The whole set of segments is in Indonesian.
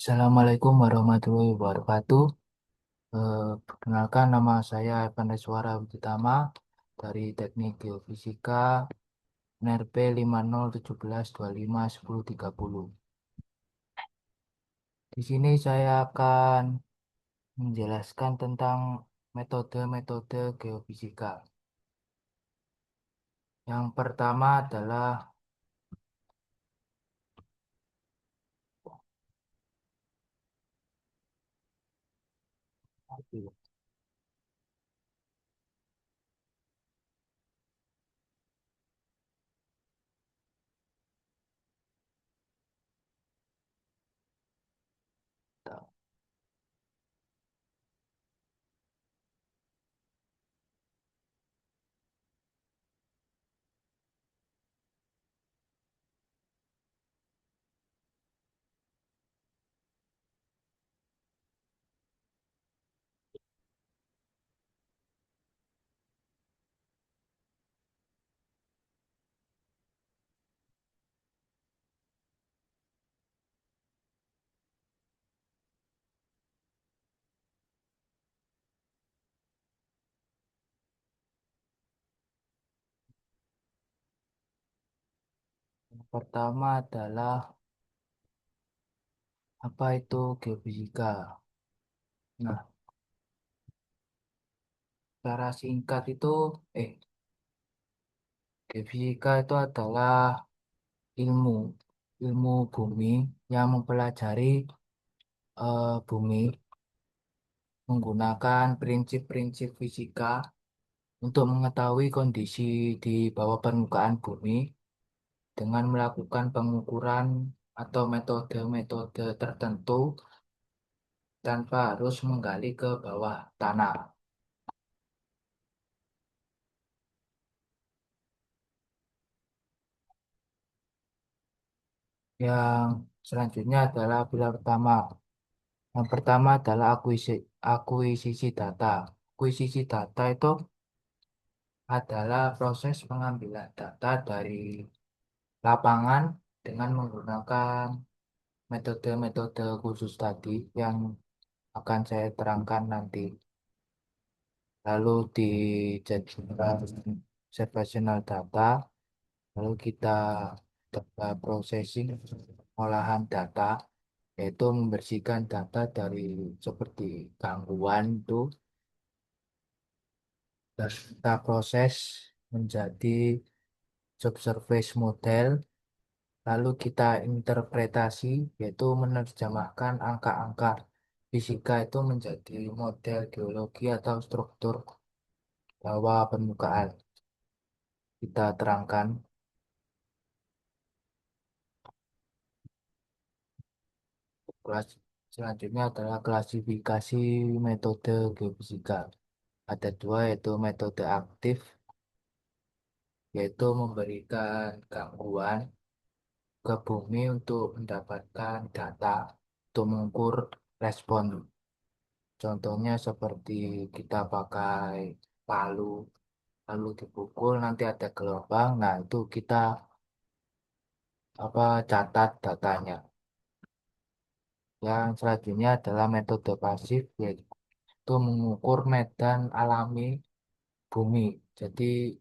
Assalamualaikum warahmatullahi wabarakatuh. Perkenalkan nama saya Evan Reswara Utama dari Teknik Geofisika NRP 5017251030. Di sini saya akan menjelaskan tentang metode-metode geofisika. Yang pertama adalah yang pertama adalah apa itu geofisika? Nah, secara singkat itu eh geofisika itu adalah ilmu ilmu bumi yang mempelajari bumi menggunakan prinsip-prinsip fisika untuk mengetahui kondisi di bawah permukaan bumi dengan melakukan pengukuran atau metode-metode tertentu tanpa harus menggali ke bawah tanah. Yang selanjutnya adalah pilar utama. Yang pertama adalah akuisisi data. Akuisisi data itu adalah proses pengambilan data dari lapangan dengan menggunakan metode-metode khusus tadi yang akan saya terangkan nanti. Lalu dijadikan observational data, lalu kita processing olahan data, yaitu membersihkan data dari seperti gangguan itu, dan kita proses menjadi subsurface model. Lalu kita interpretasi, yaitu menerjemahkan angka-angka fisika itu menjadi model geologi atau struktur bawah permukaan. Kita terangkan. Kelas selanjutnya adalah klasifikasi metode geofisika. Ada dua, yaitu metode aktif, yaitu memberikan gangguan ke bumi untuk mendapatkan data untuk mengukur respon. Contohnya seperti kita pakai palu, lalu dipukul nanti ada gelombang, nah itu kita catat datanya. Yang selanjutnya adalah metode pasif, yaitu mengukur medan alami bumi. Jadi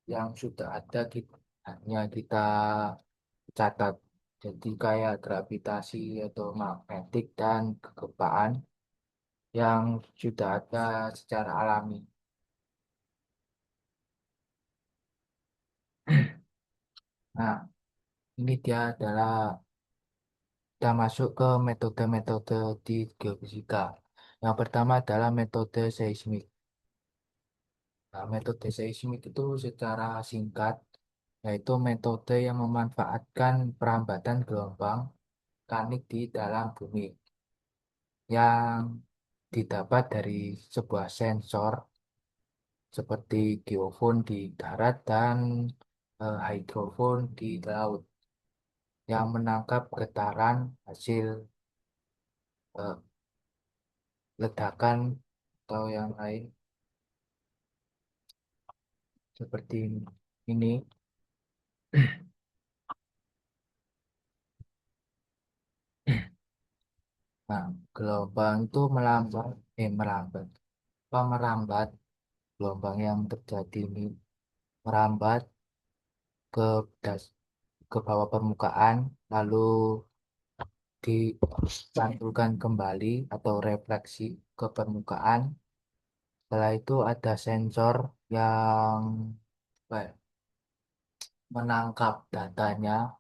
yang sudah ada hanya kita catat. Jadi kayak gravitasi atau magnetik dan kegempaan yang sudah ada secara alami. Nah, ini dia adalah kita masuk ke metode-metode di geofisika. Yang pertama adalah metode seismik. Nah, metode seismik itu secara singkat yaitu metode yang memanfaatkan perambatan gelombang vulkanik di dalam bumi yang didapat dari sebuah sensor seperti geofon di darat dan hydrofon di laut yang menangkap getaran hasil eh, ledakan atau yang lain. seperti ini. Nah, gelombang itu merambat. Gelombang yang terjadi ini merambat ke das, ke bawah permukaan, lalu dipantulkan kembali atau refleksi ke permukaan. Setelah itu ada sensor yang apa ya, menangkap datanya,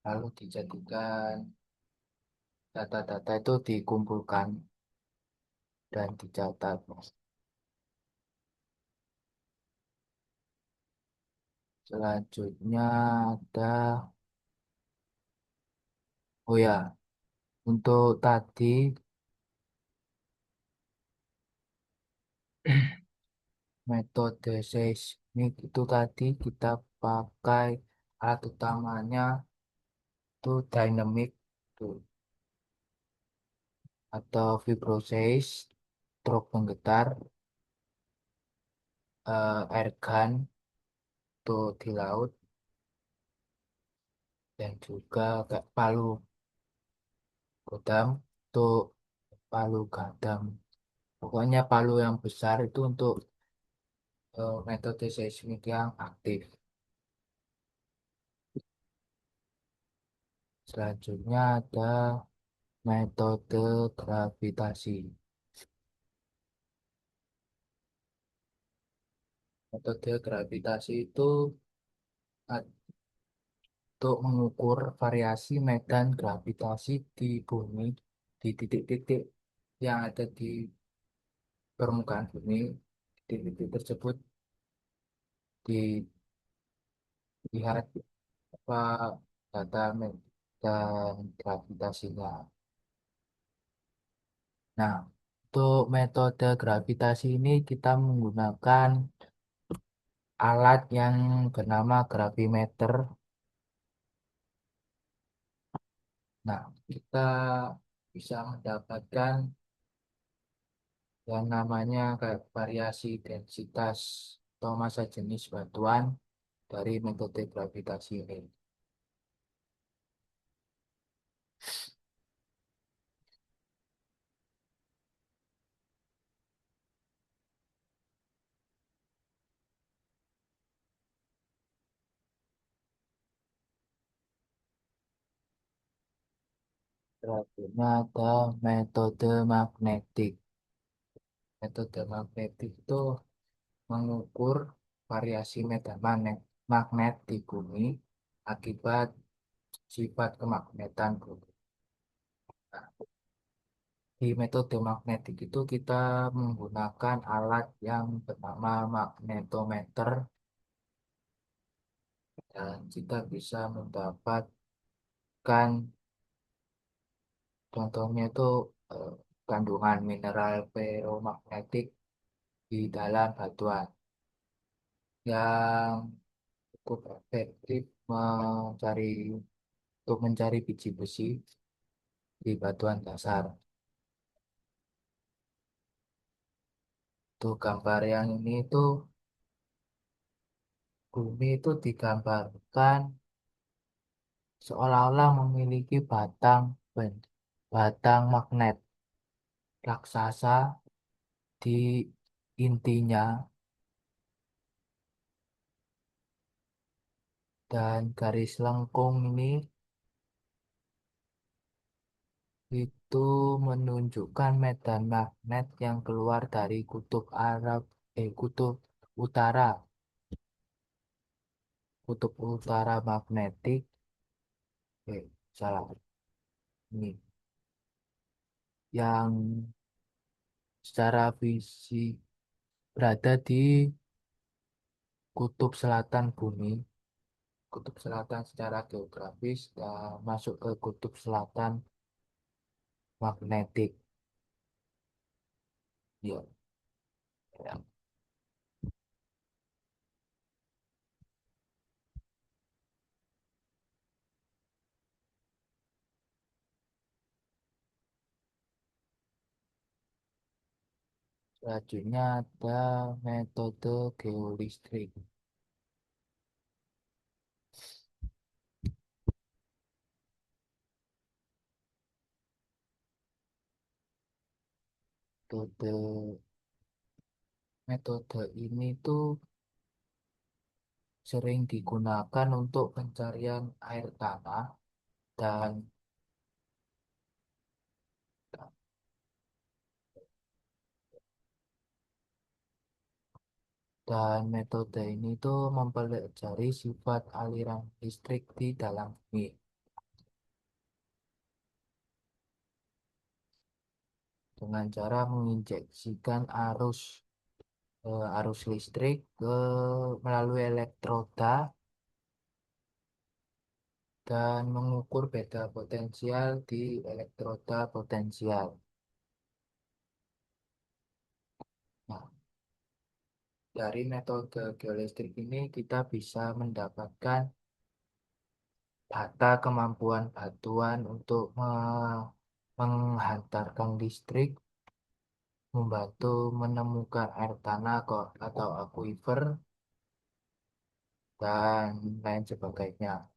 lalu dijadikan data-data itu dikumpulkan dan dicatat. Selanjutnya ada, oh ya, untuk tadi metode seismik itu tadi kita pakai alat utamanya itu dynamic tuh, atau vibroseis, truk penggetar, air gun tuh di laut, dan juga kayak palu godam tuh, palu gadam. Pokoknya palu yang besar itu untuk metode seismik yang aktif. Selanjutnya ada metode gravitasi. Metode gravitasi itu untuk mengukur variasi medan gravitasi di bumi di titik-titik yang ada di permukaan bumi. Titik-titik tersebut dilihat apa data medan gravitasinya. Nah, untuk metode gravitasi ini kita menggunakan alat yang bernama gravimeter. Nah, kita bisa mendapatkan yang namanya kayak variasi densitas atau massa jenis batuan dari metode gravitasi ini. Selanjutnya ada metode magnetik. Metode magnetik itu mengukur variasi medan magnet di bumi akibat sifat kemagnetan bumi. Nah, di metode magnetik itu kita menggunakan alat yang bernama magnetometer, dan kita bisa mendapatkan contohnya itu eh, kandungan mineral ferromagnetik di dalam batuan yang cukup efektif untuk mencari biji besi di batuan dasar. Tuh gambar yang ini tuh bumi itu digambarkan seolah-olah memiliki batang magnet raksasa di intinya, dan garis lengkung ini itu menunjukkan medan magnet yang keluar dari kutub utara, kutub utara magnetik, salah, ini yang secara fisik berada di kutub selatan bumi. Kutub selatan secara geografis masuk ke kutub selatan magnetik. Ya, ya. Selanjutnya ada metode geolistrik. Metode metode ini tuh sering digunakan untuk pencarian air tanah dan metode ini tuh mempelajari sifat aliran listrik di dalam bumi dengan cara menginjeksikan arus listrik melalui elektroda dan mengukur beda potensial di elektroda potensial. Nah, dari metode geolistrik ini kita bisa mendapatkan data kemampuan batuan untuk menghantarkan listrik, membantu menemukan air tanah kok atau aquifer, dan lain sebagainya.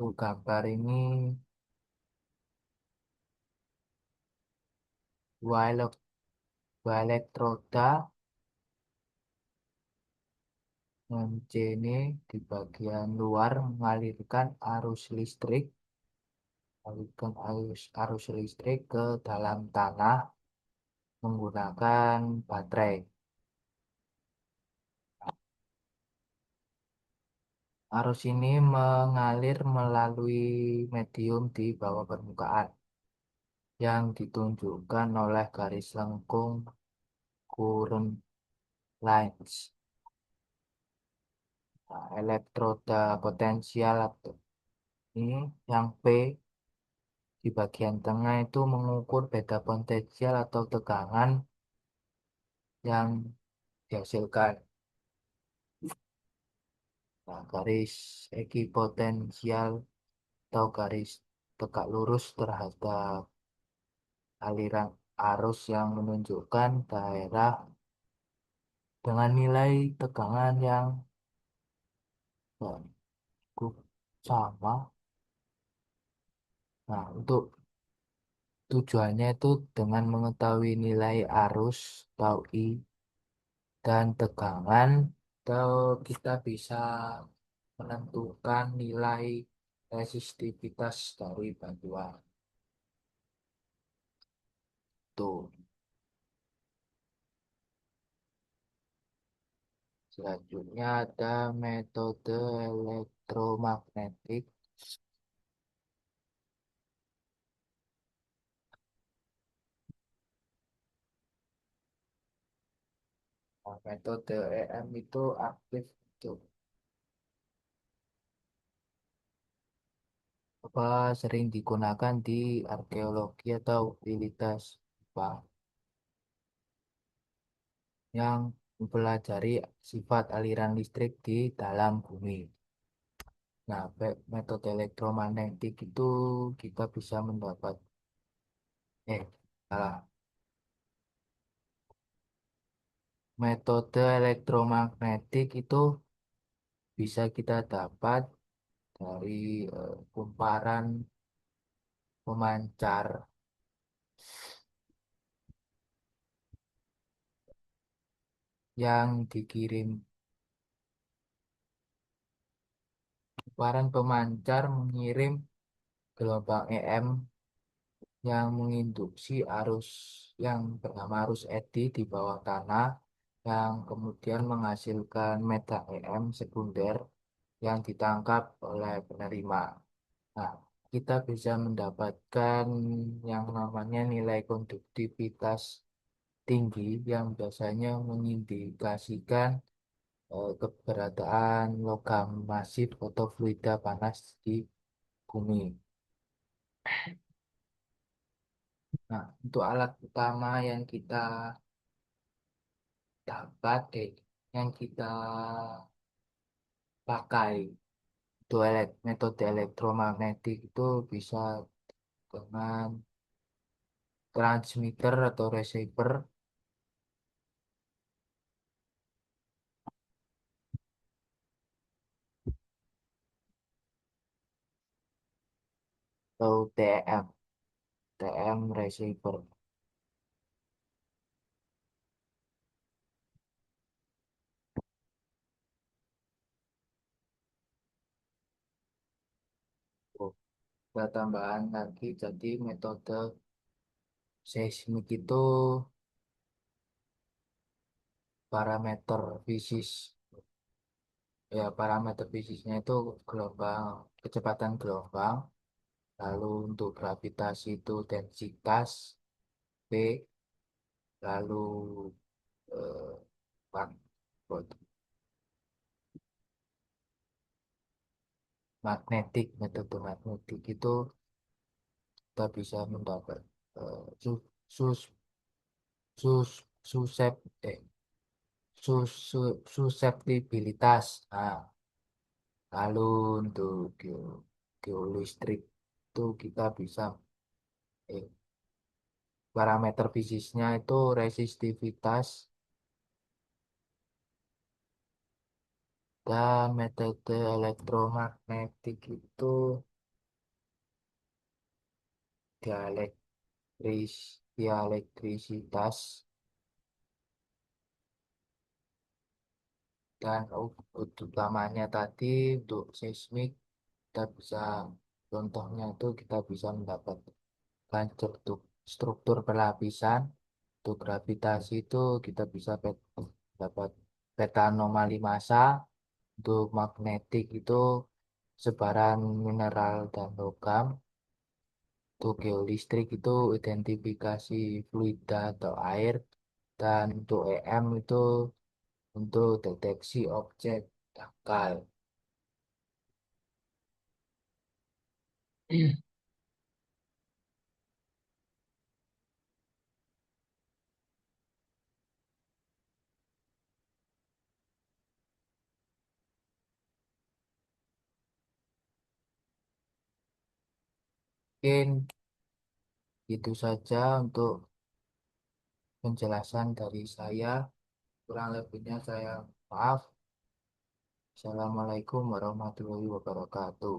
Untuk gambar ini, dua, dua elektroda dengan C ini di bagian luar mengalirkan arus listrik ke dalam tanah menggunakan baterai. Arus ini mengalir melalui medium di bawah permukaan yang ditunjukkan oleh garis lengkung current lines. Nah, elektroda potensial atau ini yang P di bagian tengah itu mengukur beda potensial atau tegangan yang dihasilkan. Nah, garis ekipotensial atau garis tegak lurus terhadap aliran arus yang menunjukkan daerah dengan nilai tegangan yang cukup sama. Nah, untuk tujuannya itu dengan mengetahui nilai arus atau I dan tegangan, atau kita bisa menentukan nilai resistivitas dari batuan. Tuh, selanjutnya ada metode elektromagnetik. Nah, metode EM itu aktif tuh. Apa sering digunakan di arkeologi atau utilitas apa yang mempelajari sifat aliran listrik di dalam bumi. Nah, metode elektromagnetik itu kita bisa mendapat salah. Metode elektromagnetik itu bisa kita dapat dari kumparan pemancar yang dikirim. Kumparan pemancar mengirim gelombang EM yang menginduksi arus yang bernama arus eddy di bawah tanah yang kemudian menghasilkan medan EM sekunder yang ditangkap oleh penerima. Nah, kita bisa mendapatkan yang namanya nilai konduktivitas tinggi yang biasanya mengindikasikan keberadaan logam masif atau fluida panas di bumi. Nah, untuk alat utama yang kita dapat, yang kita pakai untuk metode elektromagnetik itu bisa dengan transmitter atau receiver, atau TM, TM receiver. Oh, ada tambahan lagi, jadi metode seismik itu parameter fisis. Ya, parameter fisisnya itu gelombang, kecepatan gelombang, lalu untuk gravitasi itu densitas V, lalu eh, mag- metode magnetik itu kita bisa mendapat eh, su- sus, sus, susep, eh, suseptibilitas. Nah, lalu untuk geolistrik itu kita bisa eh, parameter fisiknya itu resistivitas dan metode elektromagnetik itu dielektrisitas dan untuk utamanya tadi untuk seismik kita bisa contohnya itu kita bisa mendapatkan struktur pelapisan. Untuk gravitasi itu kita bisa dapat peta anomali massa. Untuk magnetik itu sebaran mineral dan logam. Untuk geolistrik itu identifikasi fluida atau air. Dan untuk EM itu untuk deteksi objek dangkal. Mungkin itu saja untuk penjelasan dari saya. Kurang lebihnya saya maaf. Assalamualaikum warahmatullahi wabarakatuh.